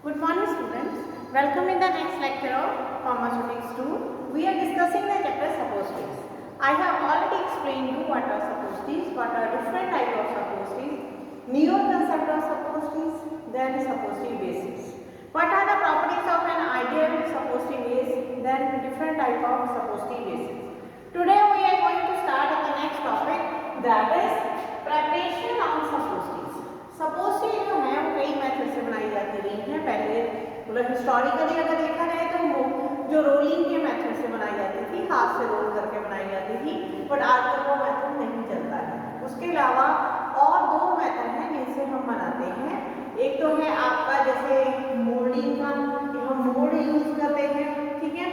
Good morning students. Welcome in the next lecture of Pharmaceutics 2. We are discussing the chapter suppositories. I have already explained you what are suppositories, what are different types of suppositories, neo concept of suppositories, then suppository bases. What are the properties of an ideal suppository base, then different type of suppository bases. Today we are going to start the next topic, that is preparation of suppositories. Suppository जो है वो कई method से बनाई जाती रही है। पहले मतलब हिस्टोरिकली अगर देखा जाए तो जो रोलिंग के मेथड से बनाई जाती थी, हाथ से रोल करके बनाई जाती थी, बट आजकल वो मेथड नहीं चलता है। उसके अलावा और दो मेथड हैं जिनसे हम बनाते हैं। एक तो है आपका जैसे मोल्डिंग का, हम मोल्ड यूज करते हैं, ठीक है,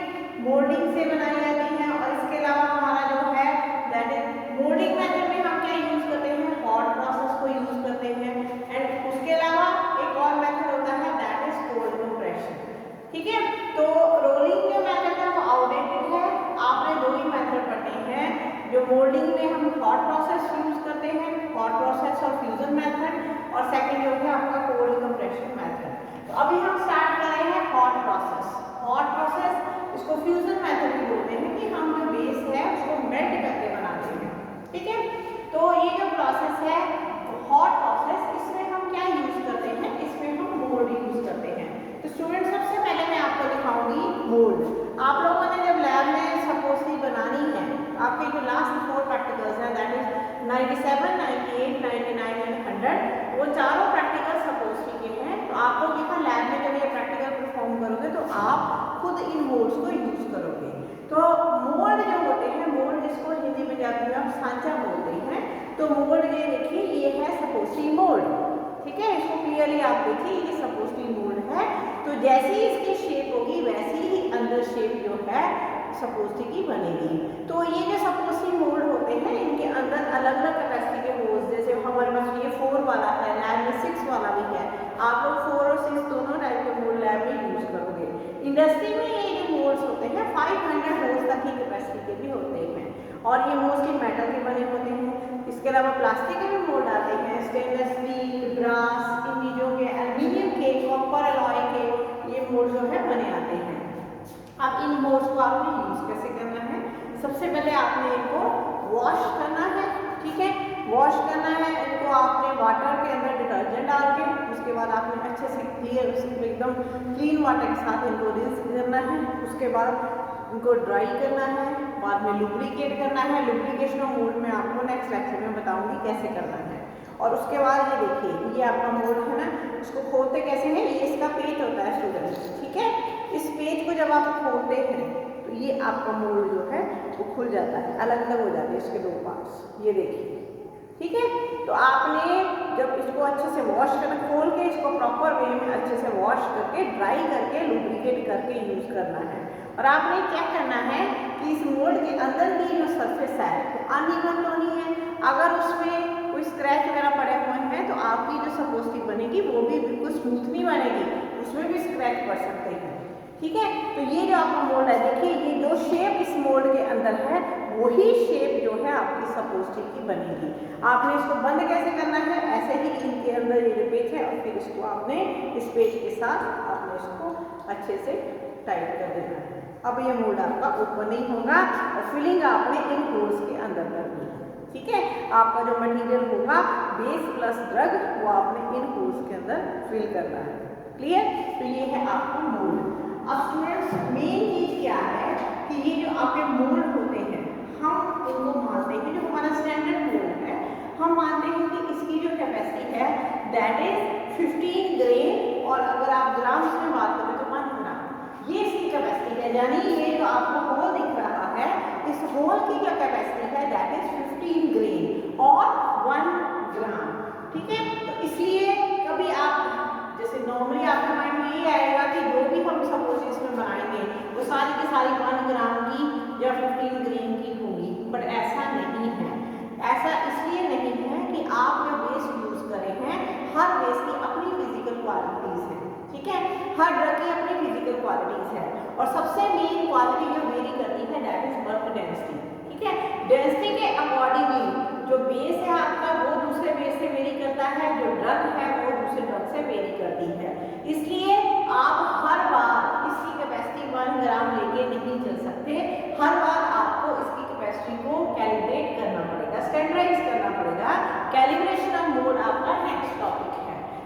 मोल्डिंग से बनाई जाती है। और इसके अलावा हमारा जो है दैट इज मोल्डिंग मेथड में हम क्या यूज करते हैं, हॉट प्रोसेस को यूज करते हैं। एंड उसके अलावा एक और मेथड होता है दैट इज कोल्ड कंप्रेशन, ठीक है। तो रोलिंग जो मेथड है वो आउटडेटेड है, आपने दो ही मेथड पढ़े हैं। जो मोल्डिंग में हम हॉट प्रोसेस यूज करते हैं, हॉट प्रोसेस और फ्यूजन मेथड, और सेकंड जो है आपका कोल्ड कंप्रेशन मेथड। तो अभी हम स्टार्ट कर रहे हैं हॉट प्रोसेस। हॉट प्रोसेस इसको फ्यूजन मेथड भी बोलते हैं कि हम जो बेस है उसको मेल्ट करके बनाते हैं, ठीक है। तो ये जो प्रोसेस है हॉट प्रोसेस, इसमें हम क्या यूज करते हैं, इसमें हम मोल्ड यूज करते हैं। तो स्टूडेंट सबसे पहले मैं आपको दिखाऊंगी मोल्ड। आप लोगों ने जब लैब में सपोजिटरी बनानी है, आपके जो लास्ट 4 प्रैक्टिकल्स हैं दैट इज 97, 98, 99 एंड 100, वो चारों प्रैक्टिकल सपोजिटरी के हैं। तो आप लोग यहाँ लैब में जब ये प्रैक्टिकल परफॉर्म करोगे तो आप खुद इन मोल्ड्स को यूज करोगे। तो मोल्ड जो होते हैं, मोल्ड इसको हिंदी पंजाबी में आप सांचा बोलते हैं। तो मोल्ड ये देखिए, ये है सपोजिटरी मोल्ड, ठीक है। इसको क्लियरली आप देखिए, ये सपोजिटरी मोल्ड है। तो जैसी इसकी शेप होगी वैसी ही अंदर शेप जो है सपोजिटरी की बनेगी। तो ये जो सपोजिटरी मोल्ड होते हैं इनके अंदर अलग अलग कैपेसिटी के होल्स, जैसे हमारे पास ये 4 वाला है, लैब में 6 वाला भी है। आप लोग 4 और 6 दोनों टाइप के मोल्ड लैब में यूज करोगे। इंडस्ट्री में ये जो मोल्ड्स होते हैं 500 होल्स तक की कैपेसिटी के भी होते हैं, और ये मोस्टली मेटल के बने होते हैं। इसके अलावा प्लास्टिक के भी मोल्ड आते हैं, स्टेनलेस स्टील, ब्रास, इन चीज़ों के, एल्यूमिनियम के, कॉपर अलॉय के, ये मोल्ड जो है बने आते हैं। अब इन मोल्ड्स को आपने यूज कैसे करना है, सबसे पहले आपने इनको वॉश करना है, ठीक है। वॉश करना है इनको आपने वाटर के अंदर डिटर्जेंट डाल के, उसके बाद आपने अच्छे से क्लियर एकदम क्लीन वाटर के साथ इनको रिंस करना है। उसके बाद इनको ड्राई करना है, बाद में लुब्रिकेट करना है। लुब्रिकेशन ऑफ मोल्ड में आपको नेक्स्ट लेक्चर में बताऊंगी कैसे करना है। और उसके बाद ये देखिए, ये आपका मोल्ड है ना, इसको खोलते कैसे हैं, ये इसका पेच होता है स्टूडेंट, ठीक है। इस पेच को जब आप खोलते हैं तो ये आपका मोल्ड जो है वो खुल जाता है, अलग अलग हो जाते हैं इसके 2 पार्ट्स, ये देखिए, ठीक है। तो आपने जब इसको अच्छे से वॉश करना, खोल के इसको प्रॉपर वे में अच्छे से वॉश करके, ड्राई करके, लुब्रिकेट करके यूज करना है। और आपने क्या करना है कि इस मोल्ड के अंदर की जो सरफेस है वो अनइवन तो नहीं है। अगर उसमें कोई स्क्रैच वगैरह पड़े हुए हैं तो आपकी जो सपोजिटरी बनेगी वो भी बिल्कुल स्मूथ नहीं बनेगी, उसमें भी स्क्रैच पड़ सकते हैं, ठीक है। तो ये जो आपका मोल्ड है, देखिए ये जो शेप इस मोल्ड के अंदर है वही शेप जो है आपकी सपोजिटरी की बनेगी। आपने इसको बंद कैसे करना है, ऐसे ही इनके अंदर ये जो पेच है और फिर इसको आपने इस पेच के साथ आपने इसको अच्छे से टाइट कर देना है। अब ये मोल्ड आपका ओपन नहीं होगा और फिलिंग आपने इन होल्स के अंदर करनी है, ठीक है। आपका जो मटेरियल होगा बेस प्लस ड्रग वो आपने इन होल्स के अंदर फिल करना है, क्लियर। तो ये है आपका मोल्ड। अब स्टूडेंट्स मेन चीज क्या है कि ये जो आपके मोल्ड होते हैं हम इनको मानते हैं, जो हमारा स्टैंडर्ड मोल्ड है हम मानते हैं कि इसकी जो कैपेसिटी है दैट इज 15 ग्रेन, और अगर आप ग्राम्स में बात करें तो 1 ग्राम, ये इसकी कैपेसिटी है। यानी ये जो आपको होल दिख रहा है, इस होल की जो कैपेसिटी है दैट इज 15 ग्रेन और 1 ग्राम, ठीक है। तो इसलिए कभी आप जैसे नॉर्मली आपके माइंड में ये आएगा कि जो भी हम सपोज इसमें बनाएंगे वो सारी की सारी 1 ग्राम की या 15 ग्रेन की होगी, बट ऐसा नहीं है। ऐसा इसलिए नहीं है कि आप जो बेस यूज करे हैं, हर बेस की अपनी फिजिकल क्वालिटीज है, ठीक है। हर ड्रग की अपनी फिजिकल क्वालिटीज है, और सबसे मेन क्वालिटी जो वेरी करती है दैट इज वर्क डेंसिटी, ठीक है। डेंसिटी के अकॉर्डिंगली जो बेस है आपका वो दूसरे बेस से वेरी करता है, जो ड्रग है वो दूसरे ड्रग से वेरी करती है। इसलिए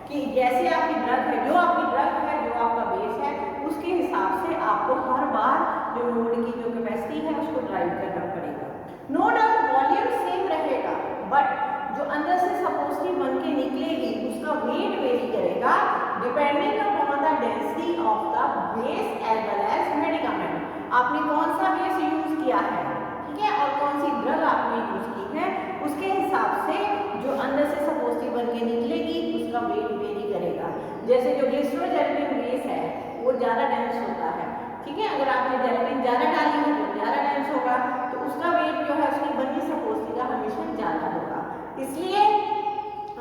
कि जैसे आपकी ड्रग है, जो आपका बेस है, उसके हिसाब से आपको हर बार जो मोड की जो कैपेसिटी है उसको ड्राइव करना पड़ेगा। नो डाउट वॉल्यूम सेम रहेगा, बट जो अंदर से सपोजिटली बन के निकलेगी उसका वेट वेरी करेगा depending upon the density of the base as well as medicament. आपने कौन सा बेस यूज किया है, ठीक है, और कौन सी ड्रग आपने यूज की है, उसके हिसाब से जो अंदर से सपोजिटली बन के निकलेगी उसका वेट वेरी करेगा। जैसे जो ग्लिसरोजेलेटिन बेस है वो ज़्यादा डेंस होता है, ठीक है, अगर आपने जेलेटिन ज़्यादा डाली है तो ज़्यादा डेंस होगा, तो उसका वेट जो है उसकी बननी सपोजिटली का हमेशा ज़्यादा होगा। इसलिए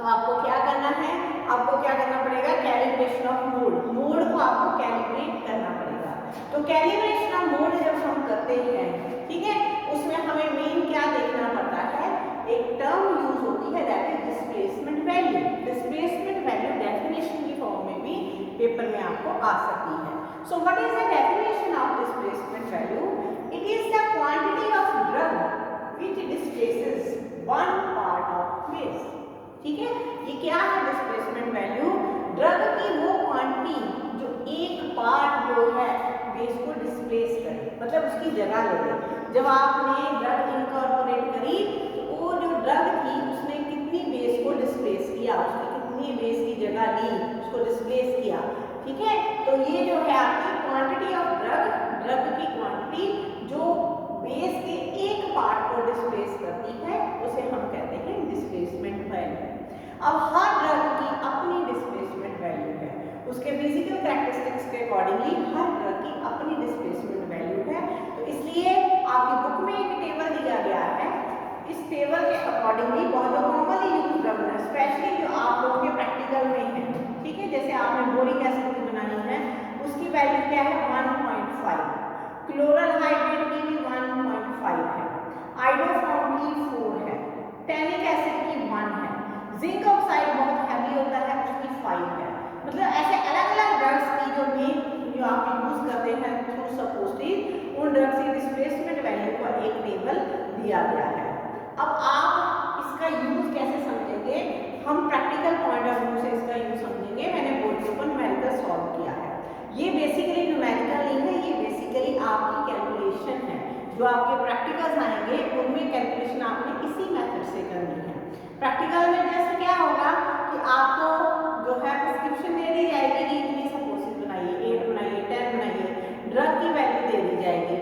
आपको क्या करना है, आपको क्या करना पड़ेगा, कैलिब्रेशन ऑफ मोड को आपको कैलिब्रेट करना पड़ेगा। तो कैलिब्रेशन ऑफ मोड जब हम करते हैं, ठीक है, उसमें हमें मेन क्या देखना पड़ता है, एक टर्म यूज होती है that is displacement value. Displacement value definition की फॉर्म में भी पेपर में आपको आ सकती है। So what is the definition of displacement value? It is the quantity of drug which displaces one part of base. ठीक है, ये क्या है डिस्प्लेसमेंट वैल्यू? ड्रग की वो क्वांटिटी जो एक पार्ट जो है बेस को डिस्प्लेस करे, मतलब उसकी जगह ले ले। जब आपने ड्रग इनकॉर्पोरेट करी तो वो जो ड्रग थी उसने कितनी बेस को डिस्प्लेस किया, उसने कितनी बेस की जगह ली, उसको डिस्प्लेस किया। ठीक है, तो ये जो है आपकी क्वांटिटी ऑफ ड्रग की क्वांटिटी जो बेस के एक पार्ट को डिस्प्लेस करती है उसे हम कहते हैं डिस्प्लेसमेंट वैल्यू। अब हर ड्रग की अपनी डिस्प्लेसमेंट वैल्यू है, उसके फिजिकल कैरेक्टरिस्टिक्स के अकॉर्डिंगली हर ड्रग की अपनी डिस्प्लेसमेंट वैल्यू है। तो इसलिए आपकी बुक में एक टेबल दिया गया है, इस टेबल के अकॉर्डिंगली बहुत कॉमनली यूज ड्रग है, स्पेशली जो आप लोगों के प्रैक्टिकल में है। ठीक है, जैसे आपने बोरिक एसिड की बनानी है उसकी वैल्यू क्या है 1.5, क्लोरल हाइड्रेट की भी 1.5 है, आइडोफॉर्म की 4 है, टैनिक एसिड की 1 है, जिंक ऑक्साइड बहुत हैवी होता है उसकी 5 है। मतलब ऐसे अलग अलग ड्रग्स की जो आप यूज करते हैं थ्रू सपोजिटली, उन ड्रग्स की डिस्प्लेसमेंट वैल्यू का एक टेबल दिया गया है। अब आप इसका यूज कैसे समझेंगे, हम प्रैक्टिकल पॉइंट ऑफ व्यू से इसका यूज समझेंगे। मैंने बोर्ड के ऊपर न्यूमेरिकल सॉल्व किया है, ये बेसिकली न्यूमेरिकल नहीं है, ये बेसिकली आपकी कैलकुलेशन है। जो आपके प्रैक्टिकल्स आएंगे उनमें कैलकुलेशन आपने इसी मेथड से करनी है। प्रैक्टिकल में जैसे क्या होगा कि आपको जो है प्रिस्क्रिप्शन दे दी जाएगी कि इतनी सपोजिट बनाइए, 8 बनाइए, 10 बनाइए, ड्रग की वैल्यू दे दी जाएगी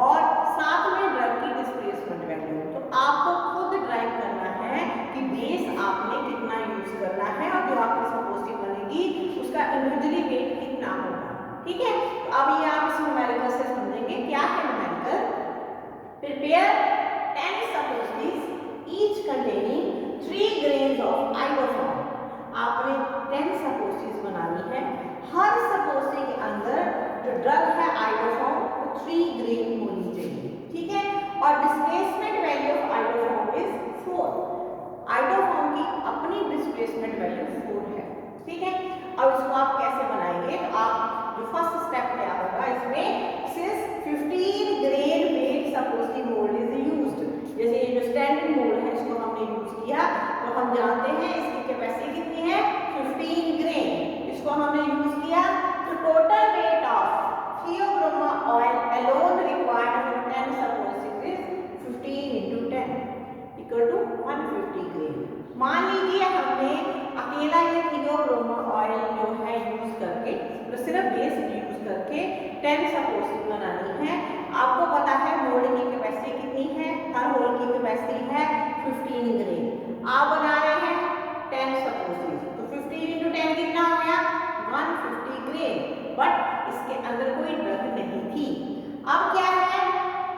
और साथ में ड्रग की डिस्प्लेसमेंट वैल्यू। तो आपको खुद ड्राइव करना है कि बेस आपने कितना यूज करना है और जो आपकी सपोजिट बनेगी उसका इंडिविजुअली वेट कितना होगा। ठीक है, तो अब ये आप इस न्यूमेरिकल से समझेंगे क्या है numerical. Prepare 10 suppositories each containing 3 grains of iodoform. आपने 10 सपोजिट्स बनानी है, हर सपोजिट के अंदर जो ड्रग है आइडोफॉर्म वो 3 ग्रेन होनी चाहिए। ठीक है, और displacement value of iodoform is 4। Iodoform की अपनी डिस्प्लेसमेंट वैल्यू 4 है। ठीक है, अब इसको आप कैसे बनाएंगे, तो आप जो फर्स्ट स्टेप क्या होगा इसमें, since 15 grain weight supposedly mould is used, जैसे ये जो स्टैंडर्ड मोल्ड है इसको हमने यूज किया तो हम जानते हैं इसकी कैपेसिटी कितनी है 15 ग्रेन, इसको हमने यूज किया तो total weight of theobroma oil alone required for 10 suppositories is 15 into 10 equal to 150 grain. मान लीजिए हमने अकेला ये थियोब्रोमा ऑयल जो है यूज करके, तो सिर्फ बेस यूज करके 10 सपोजिट बनानी है। आपको पता है मोल्ड की कैपेसिटी कितनी है, हर होल की कैपेसिटी है 15 ग्रेन। आप बना रहे हैं 10 सपोजिट, तो 15 into 10 कितना हो गया 150 ग्रेन, बट इसके अंदर कोई ड्रग नहीं थी। अब क्या है,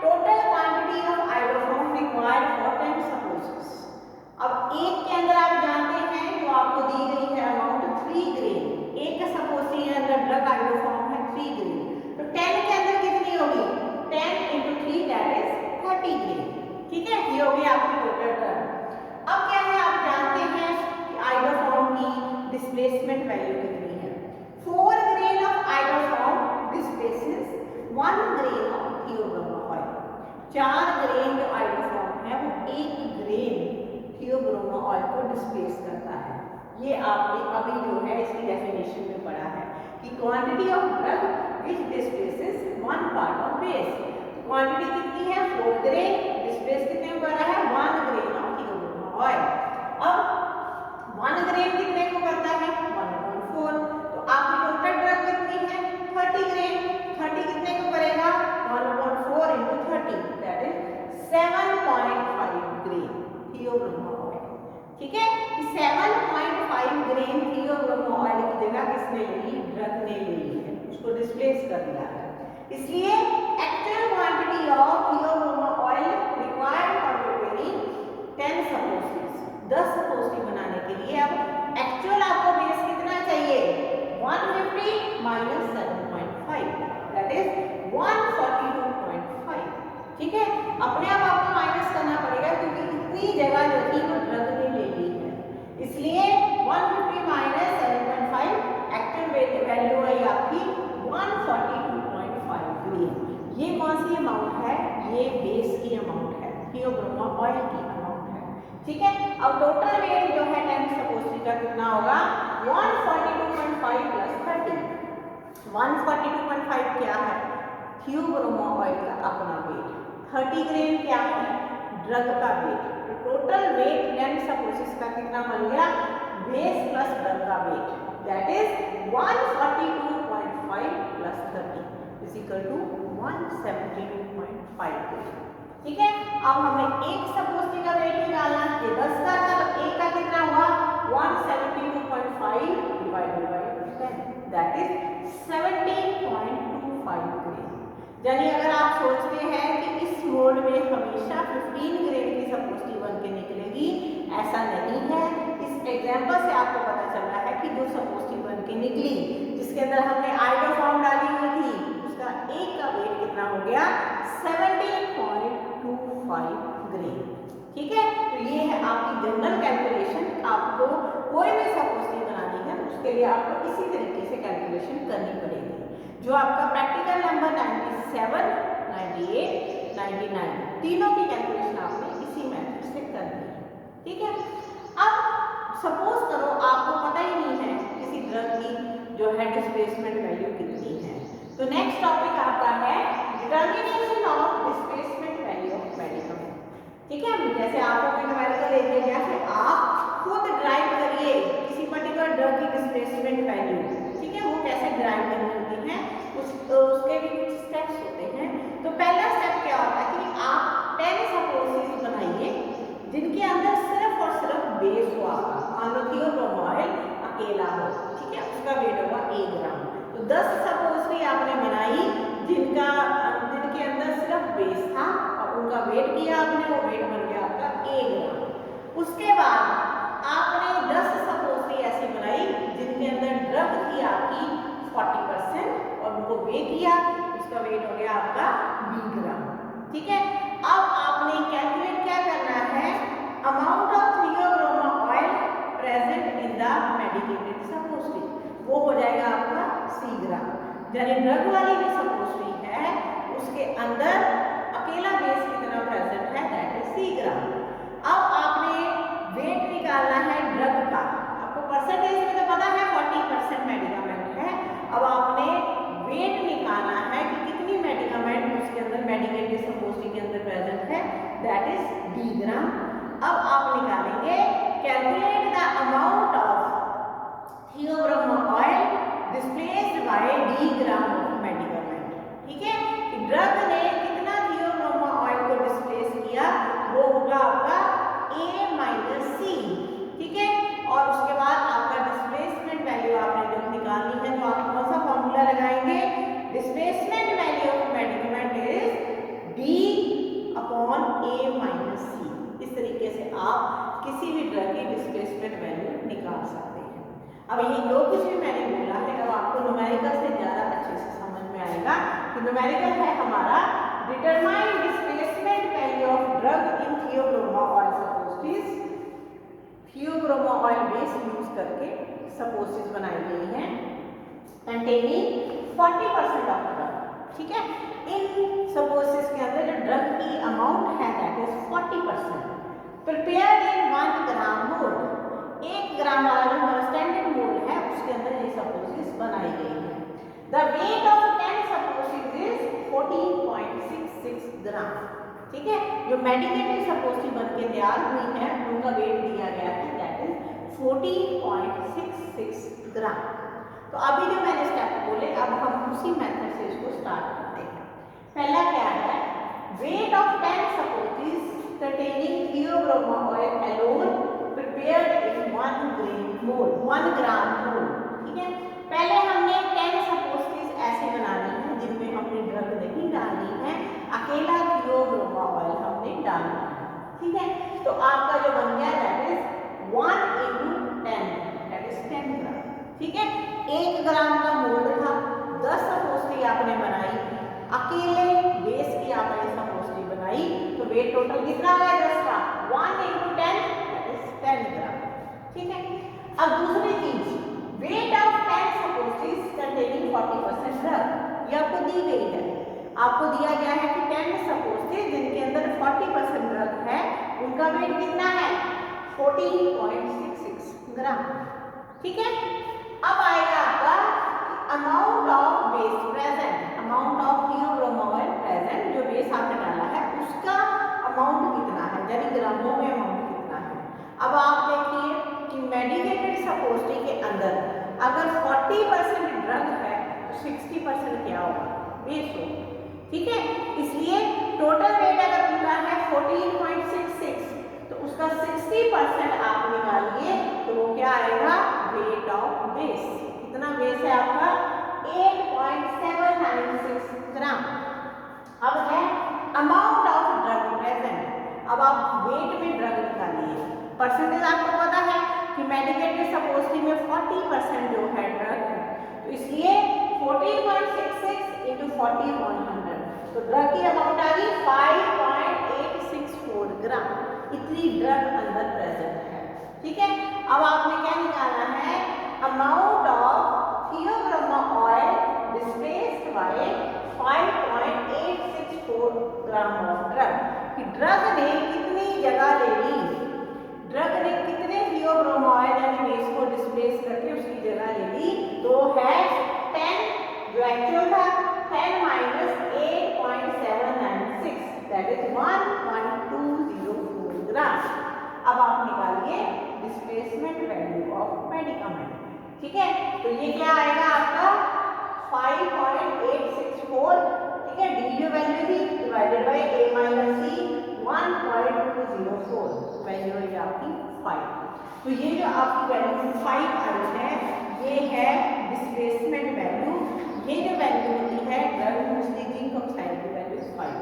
total quantity of iodoform required for 10 सपोजिट्स। अब एक के अंदर आप जानते हैं जो आपको दी गई है अमाउंट 3 ग्रेन, एक का सपोजिट के अंदर ड्रग आइडोफॉर्म है 3 ग्रेन, तो 10 के अंदर कितनी होगी 10 into 3 दैट इज 30 ग्रेन। ठीक है, ये होगी आपकी टोटल ड्रग। अब क्या है, आप जानते हैं कि आइडोफॉर्म की डिस्प्लेसमेंट वैल्यू कितनी है, 4 grain of iodoform displaces 1 grain of theobroma oil. 4 grain जो आइडोफॉर्म है वो 1 ग्रेन थियोब्रोमा ऑयल को डिस्प्लेस करता है। ये आपने अभी जो है इसकी डेफिनेशन में पढ़ा है कि quantity of drug which displaces one part of base. Quantity कितनी है 4 ग्रेन, डिस्प्लेस कितने को कर रहा है 1 ग्रेन ऑफ थियोब्रोमा ऑयल। अब 1 ग्रेन कितने को करता है 1/4, तो आपकी टोटल ड्रग कितनी है 30 ग्रेन, 30 कितने को करेगा 1/4 into 30 that is 7.5 grain Theobroma oil. ठीक है, 7.5 ग्रेन थियोब्रोमा ऑयल की जगह किसने ले ली ड्रग ने ले ली है, उसको डिस्प्लेस कर दिया है। इसलिए actual quantity of theobroma oil required for preparing 10 सपोस्टिस, 10 सपोस्टिस बनाने के लिए अब एक्चुअल आपको बेस कितना चाहिए 150 माइनस 7.5 दैट इज 142.5। ठीक है, अपने आप आपको माइनस करना पड़ेगा क्योंकि इतनी जगह जो थी वो ड्रग ने ले ली है, इसलिए 150 माइनस 7.5 एक्चुअल वैल्यू आई आपकी 142.5 ग्रेन। ये कौन सी अमाउंट है, ये बेस की अमाउंट है, थियोब्रोमा ऑयल की अमाउंट है। ठीक है, अब टोटल वेट जो है 10 सपोस्टिस का कितना होगा 142.5 प्लस 30। 142.5 क्या है थियोब्रोमा ऑयल का अपना वेट, 30 ग्रेन क्या है ड्रग का वेट, तो टोटल वेट 10 सपोस्टिस का कितना बन गया बेस प्लस ड्रग का weight that is 142.5 plus 30 is equal to 172.5 grain. ठीक है, अब हमें एक सपोस्टिस का वेट निकालना है, 10 का था तो एक का कितना हुआ 172.5 divided by 10 that is 17.25 grain. यानी अगर आप सोचते हैं कि इस मोड में हमेशा 15 ग्रेन की सपोस्टिस बन के निकलेगी, ऐसा नहीं है। इस एग्जांपल से आपको पता चल रहा है कि जो सपोस्टिस बन के निकली जिसके अंदर हमने आइडोफॉर्म डाली हुई थी उसका एक का वेट कितना हो गया 17.25 ग्रेन। ठीक है, तो ये है आपकी जनरल कैलकुलेशन। आपको कोई भी सपोस्टिस बनानी है उसके लिए आपको इसी तरीके से कैलकुलेशन करनी पड़ेगी। जो आपका प्रैक्टिकल नंबर 97, 98, 99 तीनों की कैलकुलेशन आपने इसी मेथड से करनी है। ठीक है, अब सपोज करो आपको पता ही नहीं है किसी ड्रग की जो है डिस्प्लेसमेंट वैल्यू कितनी है, तो नेक्स्ट टॉपिक आपका है determination of displacement value of medicine. ठीक है, जैसे आपको कोई न्यूमेरिकल दे दिया गया है, आप खुद ड्राइव करिए किसी पर्टिकुलर ड्रग की डिस्प्लेसमेंट वैल्यू। ठीक है, वो कैसे ड्राइव करनी होती है उसके भी कुछ स्टेप्स होते हैं। तो पहला स्टेप क्या होता है कि आप 10 सपोस्टिस बनाइए जिनके अंदर सिर्फ और सिर्फ बेस हो आपका, मान लो थियोब्रोमा ऑयल अकेला हो। ठीक है, उसका वेट होगा 1 ग्राम। तो 10 सपोस्टिस आपने बनाई जिनके अंदर सिर्फ बेस था और उनका वेट किया आपने, वो वेट बन गया आपका 1 ग्राम। उसके बाद आपने 10 सपोस्टिस ऐसी बनाई जिनके अंदर ड्रग थी आपकी 40% और उनको वेट किया, उसका वेट हो गया आपका 20 ग्राम। ठीक है, अब आपने कैलकुलेट क्या करना है amount of theobroma oil present in the medicated suppositories, वो हो जाएगा आपका C ग्राम। यानी ड्रग वाली जो सपोस्टिस है उसके अंदर अकेला बेस कितना प्रेजेंट है दैट इज C ग्राम। अब आपने वेट निकालना है ड्रग का, आपको परसेंटेज में तो पता है 40% मेडिकामेंट है। अब आपने वेट निकालना है कि कितनी मेडिकामेंट उसके अंदर मेडिकेटेड सपोस्टिस के अंदर प्रेजेंट है दैट इज D ग्राम। अब आप निकालेंगे calculate the amount of theobroma oil displaced by D gram of medicament. ठीक है, कि ड्रग ने कितना थियोब्रोमा ऑयल को डिस्प्लेस किया वो होगा आपका A माइनस C। ठीक है, और उसके बाद आपका डिस्प्लेसमेंट वैल्यू आपने जब निकालनी है तो आप कौन सा फॉर्मूला लगाएंगे displacement value of medicament is D upon A minus C। इस तरीके से आप किसी भी ड्रग की डिस्प्लेसमेंट वैल्यू निकाल सकते हैं। अब ये जो कुछ भी मैंने बोला है अब आपको न्यूमेरिकल से ज़्यादा अच्छे से समझ में आएगा। तो न्यूमेरिकल है हमारा determine displacement value of drug in theobroma oil suppositories. Theobroma oil base use करके सपोस्टिस बनाई गई है कंटेनिंग 40% ऑफ ड्रग। ठीक है, इन सपोस्टिस के अंदर जो ड्रग की अमाउंट है that is 40%। Prepared in 1 gram mode, 1 ग्राम वाला जो मेडिकेटेड सपोजिटिव बन के तैयार हुई है उनका वेट दिया गया है दैट इज 14.66 ग्राम। तो अभी जो मैंने स्टेप बोले अब हम उसी मेथड से इसको स्टार्ट करते हैं। पहला क्या है, weight of 10 supportive containing theobroma oil alone prepared in 1 gram मोल। ठीक है, पहले हमने 10 सपोजिटिव ऐसे बनानी है जिनमें हमने ड्रग नहीं डालनी है, अकेला थियोब्रोमा ऑयल हमने डालना है। ठीक है, तो आपका जो बन गया दैट इज 1 × 10 दैट इज 10 ग्राम। ठीक है, 1 ग्राम का मोल्ड था, 10 सपोजिटिव आपने बनाई, अकेले बेस की आपने सपोजिटिव बनाई, तो वेट टोटल कितना आ गया 10 का 1 × 10 दैट इज 10 ग्राम। ठीक है, अब दूसरी चीज, weight of 10 supportive containing 40% drug, ये आपको दी गई है। आपको दिया गया है कि 10 सपोजिटिव जिनके अंदर 40% ड्रग है उनका वेट कितना है 14.66 ग्राम। ठीक है, अब आएगा आपका amount of base present, amount of theobroma oil present, जो बेस आपने डाला है उसका अमाउंट कितना है, यानी ग्रामों में अमाउंट कितना है। अब आप देखिए कि मेडिकेटेड सपोजिटिव के अंदर अगर 40% ड्रग है तो 60% क्या होगा, बेस होगा। ठीक है, इसलिए टोटल वेट अगर उनका है 14.66 तो उसका 60% आप निकालिए तो वो क्या आएगा, वेट ऑफ बेस। कितना बेस है आपका 8.796 ग्राम। अब है अमाउंट ऑफ ड्रग प्रेजेंट, अब आप वेट में ड्रग निकालिए। परसेंटेज आपको पता है कि मेडिकेटेड सपोजिटिव में 40% जो है ड्रग है, तो इसलिए 14.66 × 40/100 तो ड्रग की अमाउंट आ गई 5.864 ग्राम। इतनी ड्रग अंदर प्रेजेंट है। ठीक है, अब आपने क्या निकालना है, amount of theobroma oil displaced by 5.864 gram of drug, कि ड्रग ने कितनी जगह ले ली, ड्रग ने कितने थियोब्रोमा ऑयल यानी बेस को डिस्प्लेस करके उसकी जगह ले ली, तो है 10 जो एक्चुअल था 10 - 8.796 दैट इज 1.204 ग्राम। अब आप निकालिए डिस्प्लेसमेंट वैल्यू ऑफ मेडिकामेंट। ठीक है, तो ये क्या आएगा आपका 5.864। ठीक है, डी जो वैल्यू थी divided by a - c 1.204 value है आपकी 5। तो ये जो आपकी वैल्यू 5 आई है ये है डिस्प्लेसमेंट वैल्यू। ये जो वैल्यू होती है ड्रग मोस्टली जिंक ऑक्साइड की वैल्यू 5।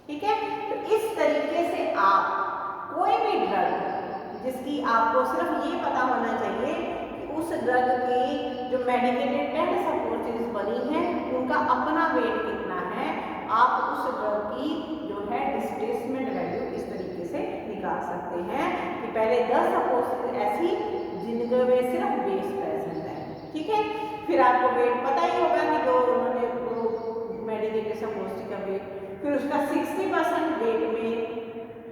ठीक है, तो इस तरीके से आप कोई भी ड्रग जिसकी आपको सिर्फ ये पता होना चाहिए कि उस ड्रग की जो मेडिकेटेड 10 सपोजिटिव बनी है उनका अपना वेट कितना है, आप उस ड्रग की जो है डिस्प्लेसमेंट वैल्यू इस तरीके से निकाल सकते हैं कि पहले 10 सपोजिटिव ऐसी जिनके में सिर्फ बेस प्रेजेंट है। ठीक है, फिर आपको वेट पता ही होगा कि जो उन्होंने मेडिकेटेड सपोजिटिव का वेट, फिर उसका 60% वेट में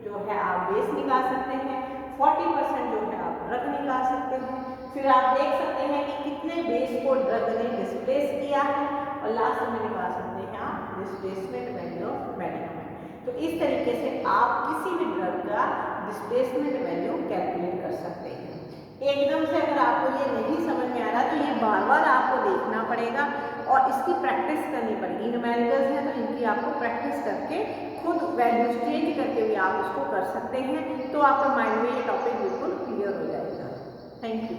जो है आप बेस निकाल सकते हैं, 40% जो है आप ड्रग निकाल सकते हैं। फिर आप देख सकते हैं कि कितने बेस को ड्रग ने डिस्प्लेस किया है और लास्ट में निकाल सकते हैं आप डिस्प्लेसमेंट वैल्यू ऑफ मेडिकामेंट। तो इस तरीके से आप किसी भी ड्रग का डिस्प्लेसमेंट वैल्यू कैलकुलेट कर सकते हैं। एकदम से अगर आपको ये नहीं समझ में आ रहा तो ये बार बार आपको देखना पड़ेगा और इसकी प्रैक्टिस करनी पड़ेगी। न्यूमेरिकल्स हैं तो इनकी आपको प्रैक्टिस करके खुद वैल्यूज चेंज करके भी आप इसको कर सकते हैं, तो आपके माइंड में ये टॉपिक बिल्कुल क्लियर हो जाएगा। Thank you.